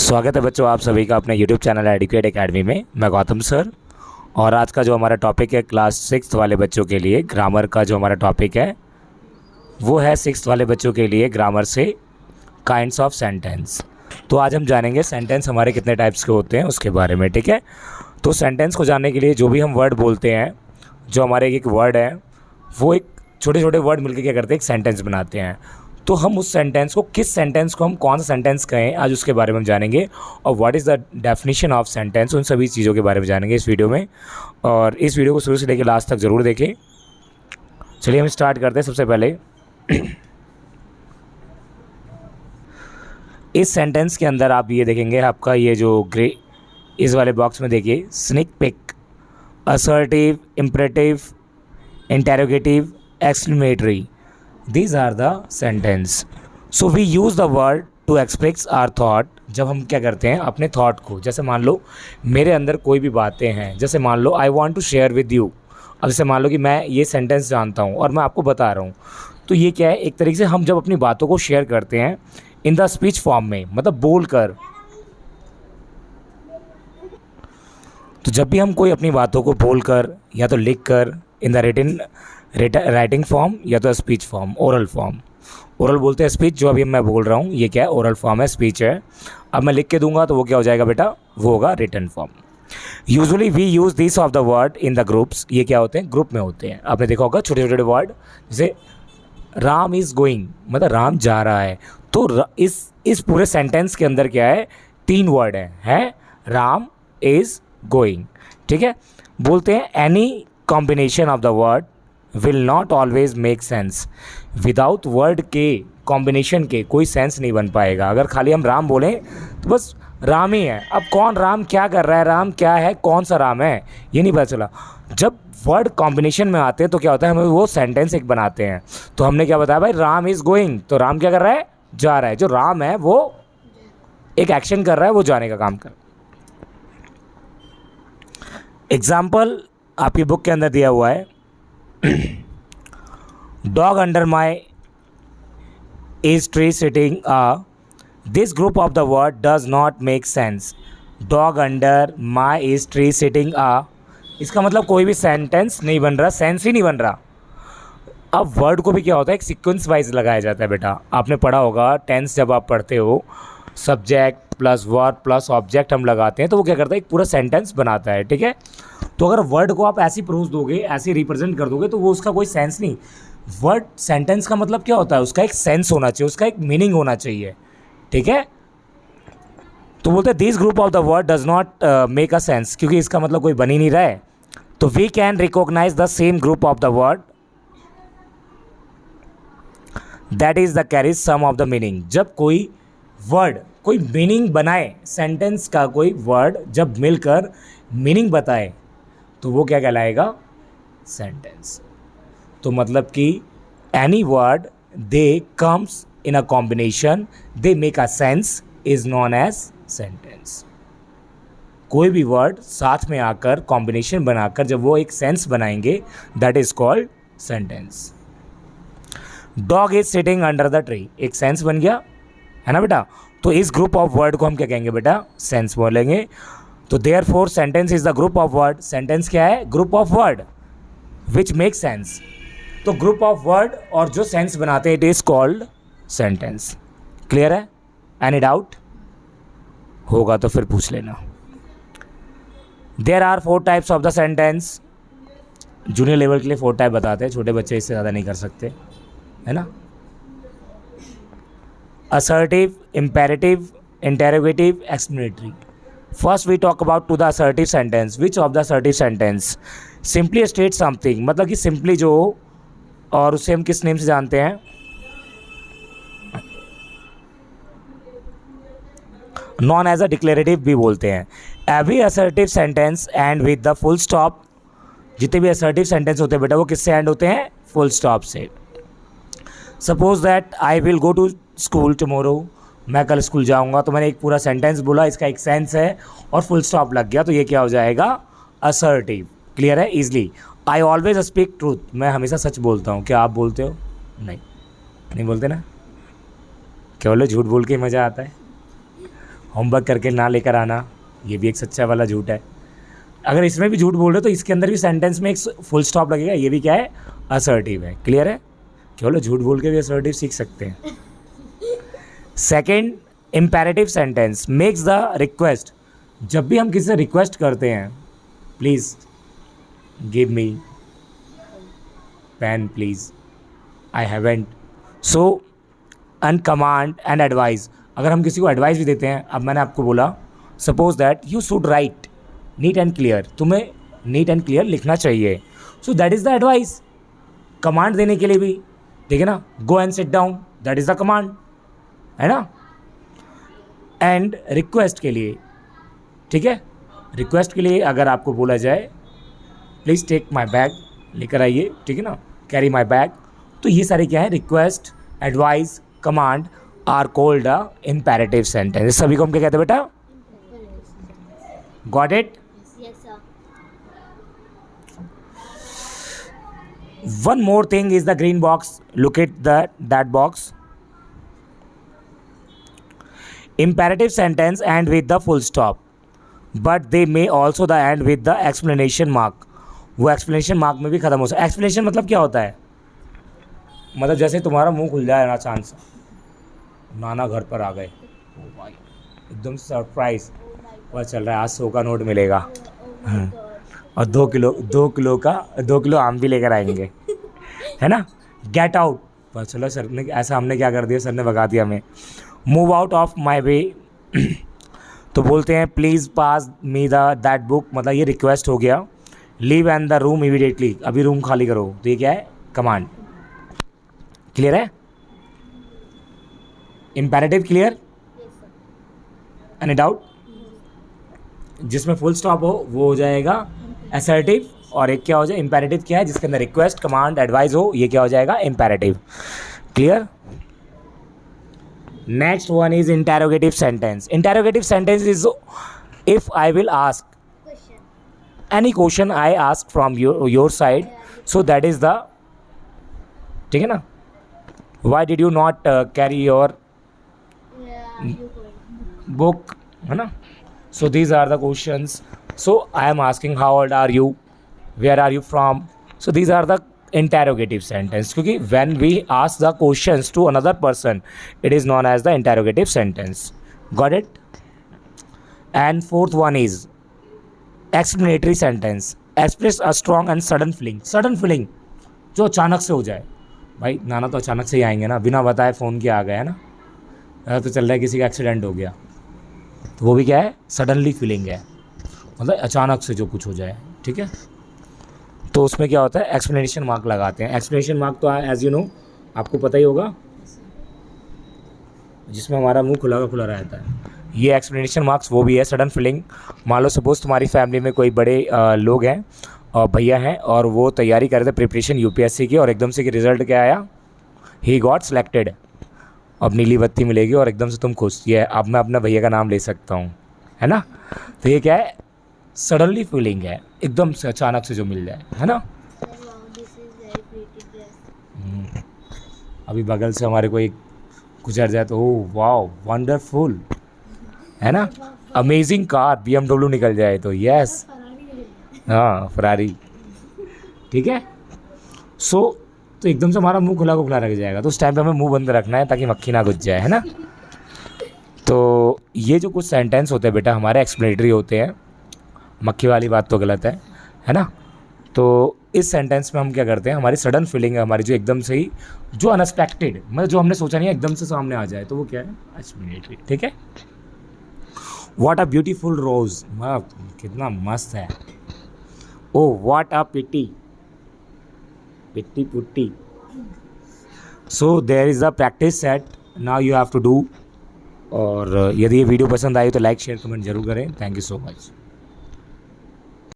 स्वागत है बच्चों आप सभी का अपने YouTube चैनल एडुकेट एकेडमी में। मैं गौतम सर और आज का जो हमारा टॉपिक है क्लास 6 वाले बच्चों के लिए ग्रामर का जो हमारा टॉपिक है वो है 6 वाले बच्चों के लिए ग्रामर से काइंड्स ऑफ सेंटेंस। तो आज हम जानेंगे सेंटेंस हमारे कितने टाइप्स के होते हैं उसके बारे में, ठीक है। तो सेंटेंस को जानने के लिए जो भी हम वर्ड बोलते हैं, जो हमारे एक वर्ड है वो एक छोटे छोटे वर्ड मिलकर क्या करते हैं, एक सेंटेंस बनाते हैं। तो हम उस सेंटेंस को, किस सेंटेंस को हम कौन सा सेंटेंस कहें, आज उसके बारे में हम जानेंगे। और what is the definition of sentence, उन सभी चीज़ों के बारे में जानेंगे इस वीडियो में। और इस वीडियो को शुरू से लेकर लास्ट तक ज़रूर देखें। चलिए हम स्टार्ट करते हैं। सबसे पहले इस सेंटेंस के अंदर आप ये देखेंगे, आपका ये जो ग्रे इस वाले बॉक्स में देखिए, sneak pick, assertive, imperative, interrogative, exclamatory, these are the sentence. So we use the word to express our thought. जब हम क्या करते हैं अपने थॉट को, जैसे मान लो मेरे अंदर कोई भी बातें हैं, जैसे मान लो I want to share with you. अब जैसे मान लो कि मैं ये सेंटेंस जानता हूँ और मैं आपको बता रहा हूँ, तो ये क्या है, एक तरीके से हम जब अपनी बातों को शेयर करते हैं इन द स्पीच फॉर्म में, मतलब बोल कर। तो जब भी हम कोई अपनी बातों को बोल कर या तो लिख कर इन द राइटिंग फॉर्म या तो speech form, oral form. Oral बोलते हैं स्पीच, जो अभी मैं बोल रहा हूँ ये क्या है, ओरल फॉर्म है, स्पीच है। अब मैं लिख के दूंगा तो वो क्या हो जाएगा बेटा, वो होगा written form. Usually we use this of the word in the groups. ये क्या होते हैं, ग्रुप में होते हैं। आपने देखा होगा छोटे छोटे वर्ड, जैसे राम इज़ गोइंग, मतलब राम जा रहा है। तो इस पूरे सेंटेंस के अंदर क्या है, 3 वर्ड है राम इज़ गोइंग, ठीक है। बोलते हैं any combination of the word will not always make sense. Without word के कॉम्बिनेशन के कोई सेंस नहीं बन पाएगा। अगर खाली हम राम बोलें तो बस राम ही है। अब कौन राम क्या कर रहा है, राम क्या है, कौन सा राम है, ये नहीं पता चला। जब वर्ड कॉम्बिनेशन में आते हैं तो क्या होता है, हमें वो सेंटेंस एक बनाते हैं। तो हमने क्या बताया भाई, राम इज़ गोइंग, तो राम क्या कर रहा है, जा रहा है। जो राम है वो एक एक्शन कर रहा है, वो जाने का काम कर। एग्जाम्पल आपकी बुक के अंदर दिया हुआ है, dog under my is tree sitting a, this group of the word does not make sense. Dog under my is tree sitting a, इसका मतलब कोई भी सेंटेंस नहीं बन रहा, सेंस ही नहीं बन रहा। अब वर्ड को भी क्या होता है, एक सीक्वेंस वाइज लगाया जाता है बेटा। आपने पढ़ा होगा टेंस, जब आप पढ़ते हो subject plus verb plus object हम लगाते हैं तो वो क्या करता है, एक पूरा सेंटेंस बनाता है, ठीक है। तो अगर वर्ड को आप ऐसी प्रोज दोगे, ऐसे रिप्रेजेंट कर दोगे, तो वो उसका कोई सेंस नहीं। वर्ड सेंटेंस का मतलब क्या होता है, उसका एक सेंस होना चाहिए, उसका एक मीनिंग होना चाहिए, ठीक है। तो बोलते हैं this group of the word does not make a sense, क्योंकि इसका मतलब कोई बन ही नहीं रहा है। तो we can recognise the same group of the word that is the carries some of the meaning. जब कोई वर्ड कोई मीनिंग बनाए, सेंटेंस का कोई वर्ड जब मिलकर मीनिंग बताए तो वो क्या कहलाएगा, सेंटेंस। तो मतलब कि any word they comes in a combination they make a sense is known as sentence. कोई भी वर्ड साथ में आकर कॉम्बिनेशन बनाकर जब वो एक सेंस बनाएंगे that is called sentence. Dog is sitting under the tree, एक सेंस बन गया है ना बेटा। तो इस ग्रुप ऑफ वर्ड को हम क्या कहेंगे बेटा, सेंस बोलेंगे। तो therefore sentence is the group of word. Sentence क्या है, group of word which make sense. तो ग्रुप ऑफ वर्ड और जो सेंस बनाते हैं it is called sentence. Clear है, एनी डाउट होगा तो फिर पूछ लेना। There are 4 types of the sentence. Junior level के लिए 4 टाइप बताते हैं, छोटे बच्चे इससे ज़्यादा नहीं कर सकते, है ना। assertive, imperative, interrogative, explanatory. First we talk about to the assertive sentence. Which of the assertive sentence simply state something, मतलब कि simply जो, और उसे हम किस नेम से जानते हैं, नॉन एज अ डिक्लेरेटिव भी बोलते हैं। Every assertive sentence and with the full stop. जितने भी असर्टिव सेंटेंस होते हैं बेटा वो किससे एंड होते हैं, फुल स्टॉप से। Suppose that I will go to school tomorrow, मैं कल स्कूल जाऊंगा, तो मैंने एक पूरा सेंटेंस बोला, इसका एक सेंस है और फुल स्टॉप लग गया, तो ये क्या हो जाएगा, असर्टिव। क्लियर है, easily. I always speak truth, मैं हमेशा सच बोलता हूँ। क्या आप बोलते हो, नहीं बोलते ना, केवल झूठ बोल के मज़ा आता है। होमवर्क करके ना लेकर आना, ये भी एक सच्चा वाला झूठ है। अगर इसमें भी झूठ बोल रहे हो तो इसके अंदर भी सेंटेंस में एक फुल स्टॉप लगेगा, ये भी क्या है, असर्टिव है। क्लियर है? केवल झूठ बोल के भी असर्टिव सीख सकते हैं। Second, imperative sentence makes the request. जब भी हम किसी से रिक्वेस्ट करते हैं, please give me pen please, I haven't, so and command and advice. अगर हम किसी को एडवाइस भी देते हैं, अब मैंने आपको बोला suppose that you should write neat and clear, तुम्हें नीट एंड क्लियर लिखना चाहिए, so that is the advice. Command देने के लिए भी, ठीक है ना, go and sit down, that is the command, है ना। एंड रिक्वेस्ट के लिए, ठीक है, रिक्वेस्ट के लिए अगर आपको बोला जाए प्लीज़ टेक माई बैग, लेकर आइए, ठीक है ना, कैरी माई बैग, तो ये सारे क्या है, request, advice, command are called a imperative sentence. सभी को हम क्या कहते हैं बेटा? Got it? One more thing is the green box. Look at that box. Imperative sentence end with the full stop, but they may also the end with the explanation mark. वो explanation mark में भी ख़त्म हो सकता है। explanation मतलब क्या होता है? मतलब जैसे तुम्हारा मुंह खुल जाए ना अचानक से, नाना घर पर आ गए, ओ भाई एकदम सरप्राइज, पता चल रहा है आज 100 का नोट मिलेगा और 2 किलो आम भी लेकर आएंगे, है ना। गेट आउट, पर चलो सर ने ऐसा, हमने क्या कर दिया, सर ने भगा दिया हमें। मूव आउट ऑफ माई वे, तो बोलते हैं please pass me that book, मतलब ये रिक्वेस्ट हो गया। Leave and the room immediately, अभी रूम खाली करो, तो ये क्या है, कमांड। क्लियर है? Imperative clear? Any doubt? जिसमें फुल स्टॉप हो वो हो जाएगा असर्टिव, और एक क्या हो जाए, इम्पेरेटिव क्या है, जिसके अंदर रिक्वेस्ट, कमांड, एडवाइस हो, ये क्या हो जाएगा, imperative. Clear? Next one is interrogative sentence. Interrogative sentence is if I will ask any question I ask from your side, so that is the, ठीक है ना, why did you not carry your book, है ना। So these are the questions. So I am asking how old are you, where are you from, so these are the interrogative sentence, क्योंकि when we ask the questions to another person it is known as the interrogative sentence. Got it? And fourth one is explanatory sentence. Express a strong and sudden feeling. Sudden feeling जो अचानक से हो जाए, भाई नाना तो अचानक से ही आएंगे ना, बिना बताए फ़ोन किया आ गया है ना, तो चल रहा है किसी का एक्सीडेंट हो गया, तो वो भी क्या है, सडनली फीलिंग है, मतलब अचानक से जो कुछ हो जाए, ठीक है। तो उसमें क्या होता है, एक्सप्लेनेशन मार्क लगाते हैं। एक्सप्लेनेशन मार्क तो एज यू नो आपको पता ही होगा, जिसमें हमारा मुंह खुला का खुला रहता है, ये एक्सप्लेनेशन मार्क्स वो भी है। सडन फीलिंग, मान लो सपोज़ तुम्हारी फैमिली में कोई बड़े लोग हैं और भैया हैं, और वो तैयारी कर रहे थे प्रिपरेशन यूपीएससी की, और एकदम से कि रिज़ल्ट क्या आया, ही गॉट सिलेक्टेड, अब नीली बत्ती मिलेगी और एकदम से तुम खुश, ये अब मैं अपना भैया का नाम ले सकता हूँ, है ना। तो ये क्या है, सडनली फीलिंग है, एकदम से अचानक से जो मिल जाए, है ना। अभी बगल से हमारे कोई गुजर जाए तो ओह वाओ वंडरफुल, है ना, अमेजिंग कार BMW निकल जाए तो यस, हाँ फरारी, ठीक है। सो तो एकदम से हमारा मुंह खुला को खुला रख जाएगा, तो उस टाइम पे हमें मुंह बंद रखना है ताकि मक्खी ना घुस जाए, है ना। तो ये जो कुछ सेंटेंस होते हैं बेटा हमारे एक्सप्लेनेटरी होते हैं, मक्खी वाली बात तो गलत है ना। तो इस सेंटेंस में हम क्या करते हैं, हमारी सडन फीलिंग है, हमारी जो एकदम से ही, जो अनएक्सपेक्टेड, मतलब जो हमने सोचा नहीं है एकदम से सामने आ जाए, तो वो क्या है, एक्सप्लेनेटरी, ठीक है। व्हाट अ ब्यूटीफुल रोज, कितना मस्त है, oh what a pity, pity putty. So there is a practice set, now you have to do. और यदि ये वीडियो पसंद आई तो लाइक शेयर कमेंट जरूर करें। Thank you so much.